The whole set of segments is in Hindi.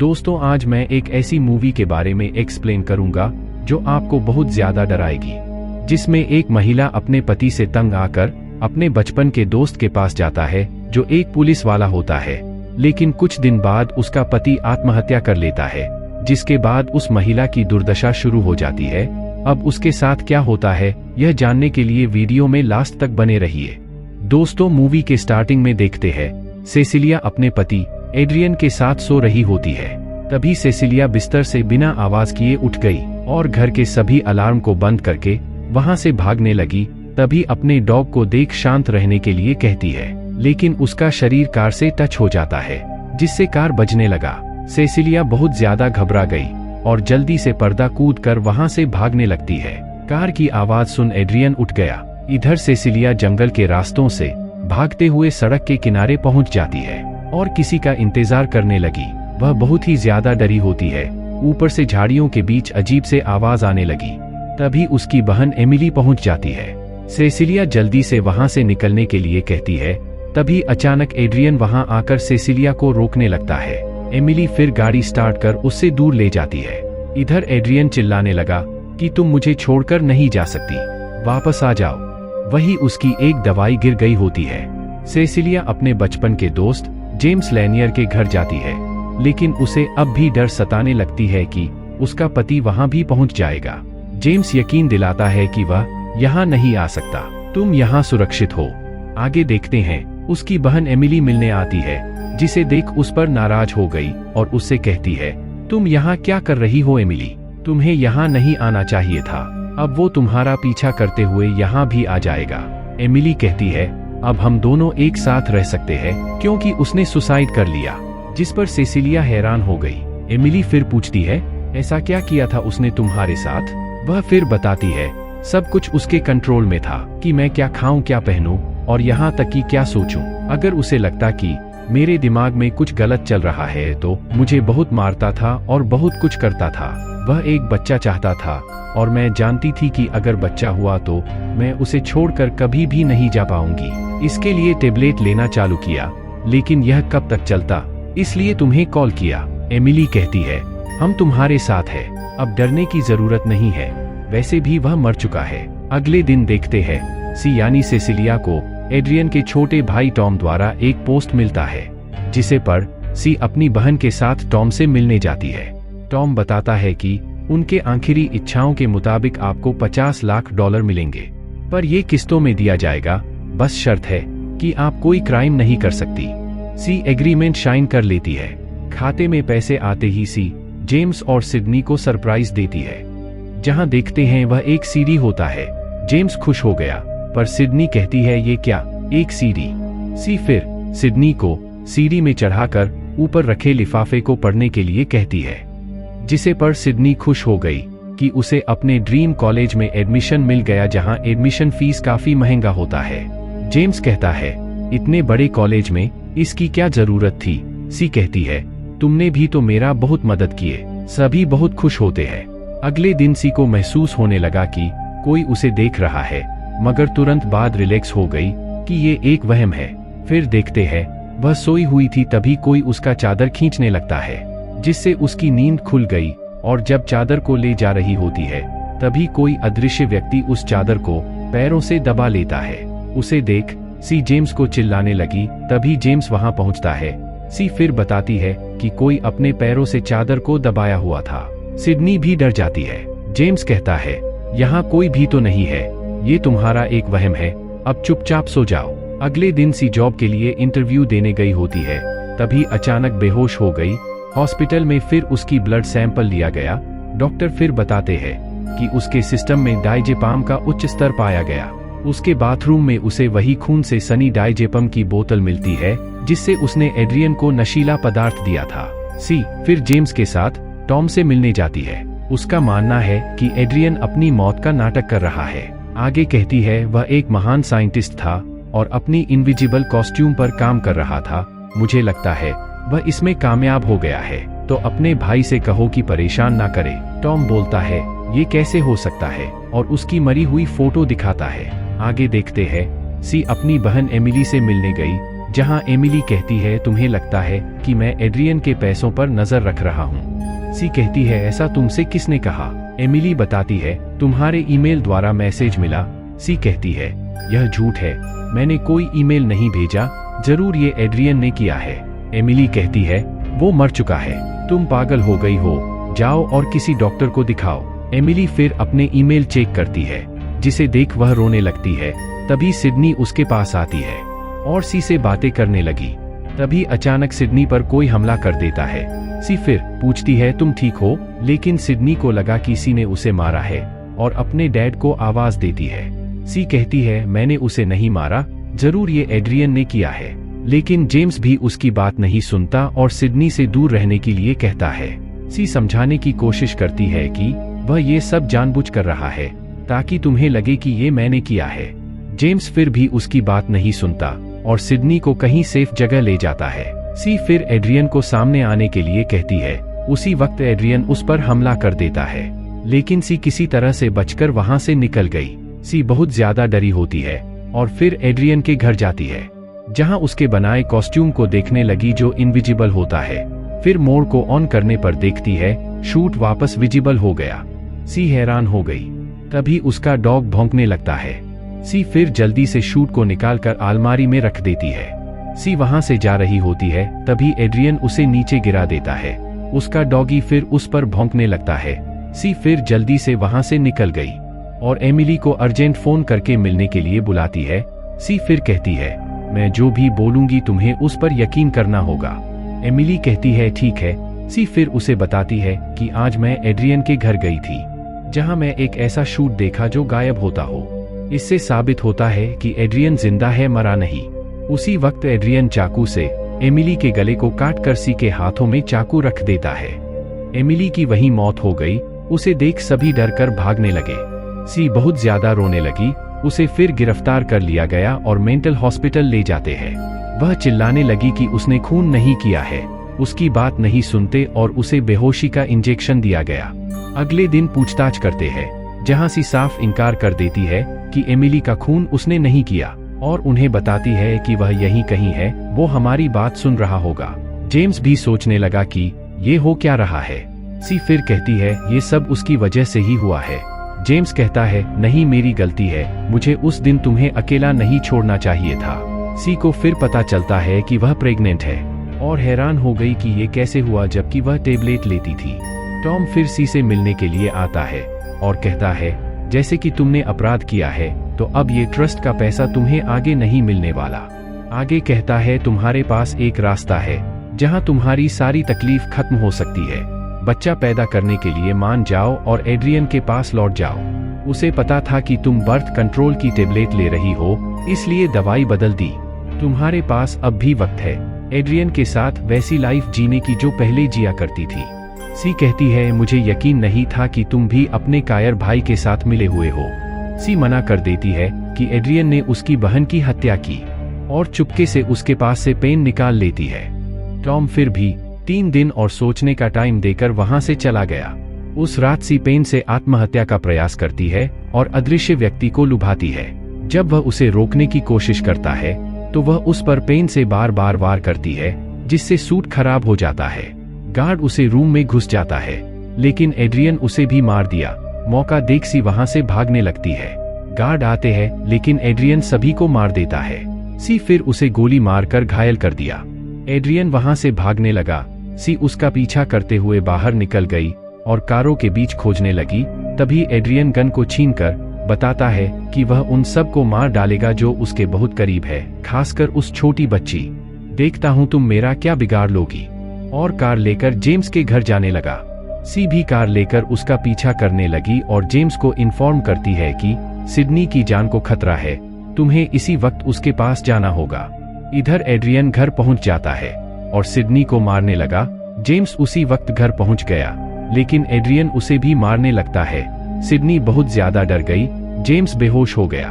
दोस्तों, आज मैं एक ऐसी मूवी के बारे में एक्सप्लेन करूंगा जो आपको बहुत ज्यादा डराएगी, जिसमें एक महिला अपने पति से तंग आकर अपने बचपन के दोस्त के पास जाता है जो एक पुलिस वाला होता है। लेकिन कुछ दिन बाद उसका पति आत्महत्या कर लेता है, जिसके बाद उस महिला की दुर्दशा शुरू हो जाती है। अब उसके साथ क्या होता है, यह जानने के लिए वीडियो में लास्ट तक बने रहिए। दोस्तों, मूवी के स्टार्टिंग में देखते हैं सेसिलिया अपने पति एड्रियन के साथ सो रही होती है। तभी सेसिलिया बिस्तर से बिना आवाज किए उठ गई और घर के सभी अलार्म को बंद करके वहां से भागने लगी। तभी अपने डॉग को देख शांत रहने के लिए कहती है, लेकिन उसका शरीर कार से टच हो जाता है, जिससे कार बजने लगा। सेसिलिया बहुत ज्यादा घबरा गई और जल्दी से पर्दा कूद कर वहां से भागने लगती है। कार की आवाज सुन एड्रियन उठ गया। इधर सेसिलिया जंगल के रास्तों से भागते हुए सड़क के किनारे पहुंच जाती है और किसी का इंतजार करने लगी। वह बहुत ही ज्यादा डरी होती है। ऊपर से झाड़ियों के बीच अजीब से आवाज आने लगी। तभी उसकी बहन एमिली पहुंच जाती है। सेसिलिया जल्दी से वहां से निकलने के लिए कहती है। तभी अचानक एड्रियन वहां आकर सेसिलिया को रोकने लगता है। एमिली फिर गाड़ी स्टार्ट कर उससे दूर ले जाती है। इधर एड्रियन चिल्लाने लगा कि तुम मुझे छोड़कर नहीं जा सकती, वापस आ जाओ। वही उसकी एक दवाई गिर गई होती है। सेसिलिया अपने बचपन के दोस्त जेम्स लैनियर के घर जाती है, लेकिन उसे अब भी डर सताने लगती है कि उसका पति वहां भी पहुंच जाएगा। जेम्स यकीन दिलाता है कि वह यहाँ नहीं आ सकता, तुम यहाँ सुरक्षित हो। आगे देखते हैं, उसकी बहन एमिली मिलने आती है, जिसे देख उस पर नाराज हो गई और उससे कहती है, तुम यहाँ क्या कर रही हो एमिली, तुम्हें यहाँ नहीं आना चाहिए था। अब वो तुम्हारा पीछा करते हुए यहाँ भी आ जाएगा। एमिली कहती है, अब हम दोनों एक साथ रह सकते हैं क्योंकि उसने सुसाइड कर लिया। जिस पर सेसिलिया हैरान हो गई। एमिली फिर पूछती है, ऐसा क्या किया था उसने तुम्हारे साथ? वह फिर बताती है, सब कुछ उसके कंट्रोल में था कि मैं क्या खाऊं, क्या पहनूं और यहाँ तक कि क्या सोचूं। अगर उसे लगता कि मेरे दिमाग में कुछ गलत चल रहा है तो मुझे बहुत मारता था और बहुत कुछ करता था। वह एक बच्चा चाहता था और मैं जानती थी कि अगर बच्चा हुआ तो मैं उसे छोड़कर कभी भी नहीं जा पाऊंगी। इसके लिए टेबलेट लेना चालू किया, लेकिन यह कब तक चलता, इसलिए तुम्हें कॉल किया। एमिली कहती है, हम तुम्हारे साथ हैं, अब डरने की जरूरत नहीं है, वैसे भी वह मर चुका है। अगले दिन देखते हैं, सी यानी सेसिलिया को एड्रियन के छोटे भाई टॉम द्वारा एक पोस्ट मिलता है, जिसे पढ़ सी अपनी बहन के साथ टॉम से मिलने जाती है। टॉम बताता है कि उनके आखिरी इच्छाओं के मुताबिक आपको $50 लाख मिलेंगे, पर यह किस्तों में दिया जाएगा, बस शर्त है कि आप कोई क्राइम नहीं कर सकती। सी एग्रीमेंट साइन कर लेती है। खाते में पैसे आते ही सी जेम्स और सिडनी को सरप्राइज देती है, जहां देखते हैं वह एक सीडी होता है। जेम्स खुश हो गया, पर सिडनी कहती है, ये क्या, एक सीडी? सी फिर सिडनी को सीडी में चढ़ाकर ऊपर रखे लिफाफे को पढ़ने के लिए कहती है, जिसे पढ़ सिडनी खुश हो गई कि उसे अपने ड्रीम कॉलेज में एडमिशन मिल गया, जहां एडमिशन फीस काफी महंगा होता है। जेम्स कहता है, इतने बड़े कॉलेज में इसकी क्या जरूरत थी? सी कहती है, तुमने भी तो मेरा बहुत मदद किए। सभी बहुत खुश होते हैं। अगले दिन सी को महसूस होने लगा कि कोई उसे देख रहा है, मगर तुरंत बाद रिलैक्स हो गई कि ये एक वहम है। फिर देखते हैं, वह सोई हुई थी, तभी कोई उसका चादर खींचने लगता है, जिससे उसकी नींद खुल गई और जब चादर को ले जा रही होती है, तभी कोई अदृश्य व्यक्ति उस चादर को पैरों से दबा लेता है। उसे देख सी जेम्स को चिल्लाने लगी। तभी जेम्स वहां पहुंचता है। सी फिर बताती है कि कोई अपने पैरों से चादर को दबाया हुआ था। सिडनी भी डर जाती है। जेम्स कहता है, यहाँ कोई भी तो नहीं है, ये तुम्हारा एक वहम है, अब चुपचाप सो जाओ। अगले दिन सी जॉब के लिए इंटरव्यू देने गई होती है, तभी अचानक बेहोश हो गई। हॉस्पिटल में फिर उसकी ब्लड सैंपल लिया गया। डॉक्टर फिर बताते हैं कि उसके सिस्टम में डायजेपाम का उच्च स्तर पाया गया। उसके बाथरूम में उसे वही खून से सनी डायजेपम की बोतल मिलती है, जिससे उसने एड्रियन को नशीला पदार्थ दिया था। सी फिर जेम्स के साथ टॉम से मिलने जाती है। उसका मानना है कि एड्रियन अपनी मौत का नाटक कर रहा है। आगे कहती है, वह एक महान साइंटिस्ट था और अपनी इनविजिबल कॉस्ट्यूम पर काम कर रहा था। मुझे लगता है वह इसमें कामयाब हो गया है, तो अपने भाई से कहो कि परेशान ना करे। टॉम बोलता है, ये कैसे हो सकता है, और उसकी मरी हुई फोटो दिखाता है। आगे देखते हैं, सी अपनी बहन एमिली से मिलने गई, जहां एमिली कहती है तुम्हें लगता है कि मैं एड्रियन के पैसों पर नजर रख रहा हूं। सी कहती है ऐसा तुमसे किसने कहा? एमिली बताती है तुम्हारे ईमेल द्वारा मैसेज मिला। सी कहती है यह झूठ है, मैंने कोई ईमेल नहीं भेजा, जरूर ये एड्रियन ने किया है। एमिली कहती है वो मर चुका है, तुम पागल हो गई हो, जाओ और किसी डॉक्टर को दिखाओ। एमिली फिर अपने ईमेल चेक करती है, जिसे देख वह रोने लगती है। तभी सिडनी उसके पास आती है और सी से बातें करने लगी। तभी अचानक सिडनी पर कोई हमला कर देता है। सी फिर पूछती है तुम ठीक हो? लेकिन सिडनी को लगा कि सी ने उसे मारा है और अपने डैड को आवाज देती है। सी कहती है मैंने उसे नहीं मारा, जरूर ये एड्रियन ने किया है। लेकिन जेम्स भी उसकी बात नहीं सुनता और सिडनी से दूर रहने के लिए कहता है। सी समझाने की कोशिश करती है कि वह ये सब जानबूझ कर रहा है ताकि तुम्हें लगे कि ये मैंने किया है। जेम्स फिर भी उसकी बात नहीं सुनता और सिडनी को कहीं सेफ जगह ले जाता है। सी फिर एड्रियन को सामने आने के लिए कहती है। उसी वक्त एड्रियन उस पर हमला कर देता है, लेकिन सी किसी तरह से बचकर वहां से निकल गई। सी बहुत ज्यादा डरी होती है और फिर एड्रियन के घर जाती है, जहां उसके बनाए कॉस्ट्यूम को देखने लगी जो इनविजिबल होता है। फिर मोड को ऑन करने पर देखती है शूट वापस विजिबल हो गया। सी हैरान हो गई। तभी उसका डॉग भौंकने लगता है। सी फिर जल्दी से शूट को निकालकर अलमारी में रख देती है। सी वहां से जा रही होती है, तभी एड्रियन उसे नीचे गिरा देता है। उसका डॉगी फिर उस पर भौंकने लगता है। सी फिर जल्दी से वहां से निकल गई और एमिली को अर्जेंट फोन करके मिलने के लिए बुलाती है। सी फिर कहती है मैं जो भी बोलूंगी तुम्हें उस पर यकीन करना होगा। एमिली कहती है ठीक है। सी फिर उसे बताती है कि आज मैं एड्रियन के घर गई थी, जहां मैं एक ऐसा शूट देखा जो गायब होता हो। इससे साबित होता है कि एड्रियन जिंदा है, मरा नहीं। उसी वक्त एड्रियन चाकू से एमिली के गले को काटकर सी के हाथों में चाकू रख देता है। एमिली की वहीं मौत हो गई। उसे देख सभी डर कर भागने लगे। सी बहुत ज्यादा रोने लगी। उसे फिर गिरफ्तार कर लिया गया और मेंटल हॉस्पिटल ले जाते हैं। वह चिल्लाने लगी कि उसने खून नहीं किया है। उसकी बात नहीं सुनते और उसे बेहोशी का इंजेक्शन दिया गया। अगले दिन पूछताछ करते हैं, जहां सी साफ इनकार कर देती है कि एमिली का खून उसने नहीं किया और उन्हें बताती है कि वह यहीं कहीं है, वो हमारी बात सुन रहा होगा। जेम्स भी सोचने लगा कि ये हो क्या रहा है। सी फिर कहती है ये सब उसकी वजह से ही हुआ है। जेम्स कहता है नहीं मेरी गलती है, मुझे उस दिन तुम्हें अकेला नहीं छोड़ना चाहिए था। सी को फिर पता चलता है कि वह प्रेग्नेंट है और हैरान हो गई कि ये कैसे हुआ जबकि वह टेबलेट लेती थी। टॉम फिर सी से मिलने के लिए आता है और कहता है जैसे कि तुमने अपराध किया है तो अब ये ट्रस्ट का पैसा तुम्हें आगे नहीं मिलने वाला। आगे कहता है तुम्हारे पास एक रास्ता है जहां तुम्हारी सारी तकलीफ खत्म हो सकती है। बच्चा पैदा करने के लिए मान जाओ और एड्रियन के पास लौट जाओ। उसे पता था कि तुम बर्थ कंट्रोल की टेबलेट ले रही हो, इसलिए दवाई बदल दी। तुम्हारे पास अब भी वक्त है एड्रियन के साथ वैसी लाइफ जीने की जो पहले जिया करती थी। सी कहती है मुझे यकीन नहीं था कि तुम भी अपने कायर भाई के साथ मिले हुए हो। सी मना कर देती है कि एड्रियन ने उसकी बहन की हत्या की और चुपके से उसके पास से पेन निकाल लेती है। टॉम फिर भी 3 दिन और सोचने का टाइम देकर वहां से चला गया। उस रात सी पेन से आत्महत्या का प्रयास करती है और अदृश्य व्यक्ति को लुभाती है। जब वह उसे रोकने की कोशिश करता है तो वह उस पर पेन से बार बार वार करती है, जिससे सूट खराब हो जाता है। गार्ड उसे रूम में घुस जाता है, लेकिन एड्रियन उसे भी मार दिया। मौका देख सी वहां से भागने लगती है। गार्ड आते हैं, लेकिन एड्रियन सभी को मार देता है। सी फिर उसे गोली मारकर घायल कर दिया। एड्रियन वहां से भागने लगा। सी उसका पीछा करते हुए बाहर निकल गई और कारों के बीच खोजने लगी। तभी एड्रियन गन को छीनकर बताता है कि वह उन सब को मार डालेगा जो उसके बहुत करीब है, खासकर उस छोटी बच्ची। देखता हूं तुम मेरा क्या बिगाड़ लोगी। और कार लेकर जेम्स के घर जाने लगा। सी भी कार लेकर उसका पीछा करने लगी और जेम्स को इन्फॉर्म करती है कि सिडनी की जान को खतरा है, तुम्हें इसी वक्त उसके पास जाना होगा। इधर एड्रियन घर पहुंच जाता है और सिडनी को मारने लगा। जेम्स उसी वक्त घर पहुंच गया, लेकिन एड्रियन उसे भी मारने लगता है। सिडनी बहुत ज्यादा डर गई। जेम्स बेहोश हो गया।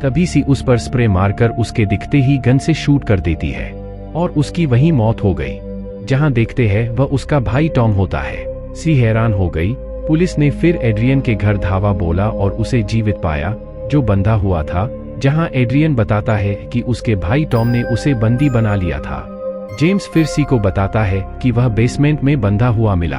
तभी सी उस पर स्प्रे मारकर उसके दिखते ही गन से शूट कर देती है और उसकी वहीं मौत हो गई। जहां देखते हैं वह उसका भाई टॉम होता है। सी हैरान हो गई। पुलिस ने फिर एड्रियन के घर धावा बोला और उसे जीवित पाया, जो बंधा हुआ था। जहां एड्रियन बताता है कि उसके भाई टॉम ने उसे बंदी बना लिया था। जेम्स फिर सी को बताता है कि वह बेसमेंट में बंधा हुआ मिला।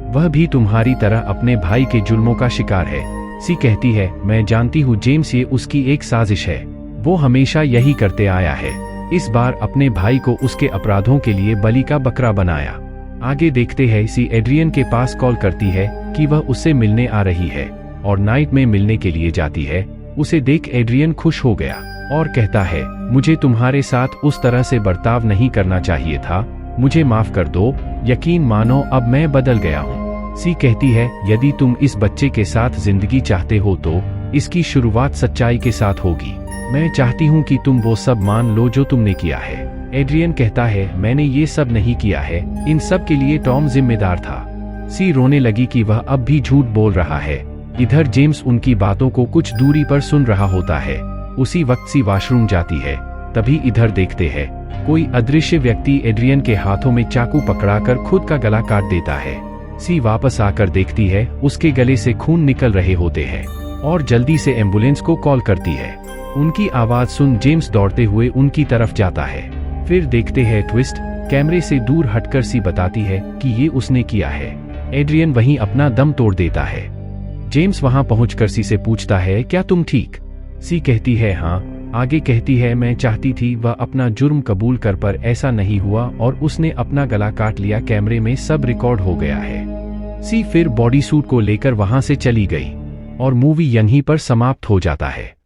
वह भी तुम्हारी तरह अपने भाई के जुल्मों का शिकार है। सी कहती है, मैं जानती हूँ जेम्स, ये उसकी एक साजिश है। वो हमेशा यही करते आया है। इस बार अपने भाई को उसके अपराधों के लिए बलि का बकरा बनाया। आगे देखते हैं, सी एड्रियन के पास कॉल करती है कि वह उससे मिलने आ रही है और नाइट में मिलने के लिए जाती है। उसे देख एड्रियन खुश हो गया और कहता है, मुझे तुम्हारे साथ उस तरह से बर्ताव नहीं करना चाहिए था, मुझे माफ कर दो, यकीन मानो अब मैं बदल गया हूँ। सी कहती है, यदि तुम इस बच्चे के साथ जिंदगी चाहते हो तो इसकी शुरुआत सच्चाई के साथ होगी। मैं चाहती हूँ कि तुम वो सब मान लो जो तुमने किया है। एड्रियन कहता है, मैंने ये सब नहीं किया है, इन सब के लिए टॉम जिम्मेदार था। सी रोने लगी कि वह अब भी झूठ बोल रहा है। इधर जेम्स उनकी बातों को कुछ दूरी पर सुन रहा होता है। उसी वक्त सी वॉशरूम जाती है। तभी इधर देखते हैं, कोई अदृश्य व्यक्ति एड्रियन के हाथों में चाकू पकड़ाकर खुद का गला काट देता है। सी वापस आकर देखती है, उसके गले से खून निकल रहे होते हैं और जल्दी से एम्बुलेंस को कॉल करती है। उनकी आवाज सुन जेम्स दौड़ते हुए उनकी तरफ जाता है। फिर देखते हैं ट्विस्ट, कैमरे से दूर हटकर सी बताती है कि ये उसने किया है। एड्रियन वहीं अपना दम तोड़ देता है। जेम्स वहां पहुंचकर सी से पूछता है, क्या तुम ठीक? सी कहती है, हाँ। आगे कहती है, मैं चाहती थी वह अपना जुर्म कबूल कर, पर ऐसा नहीं हुआ और उसने अपना गला काट लिया। कैमरे में सब रिकॉर्ड हो गया है। सी फिर बॉडी सूट को लेकर वहां से चली गई और मूवी यहीं पर समाप्त हो जाता है।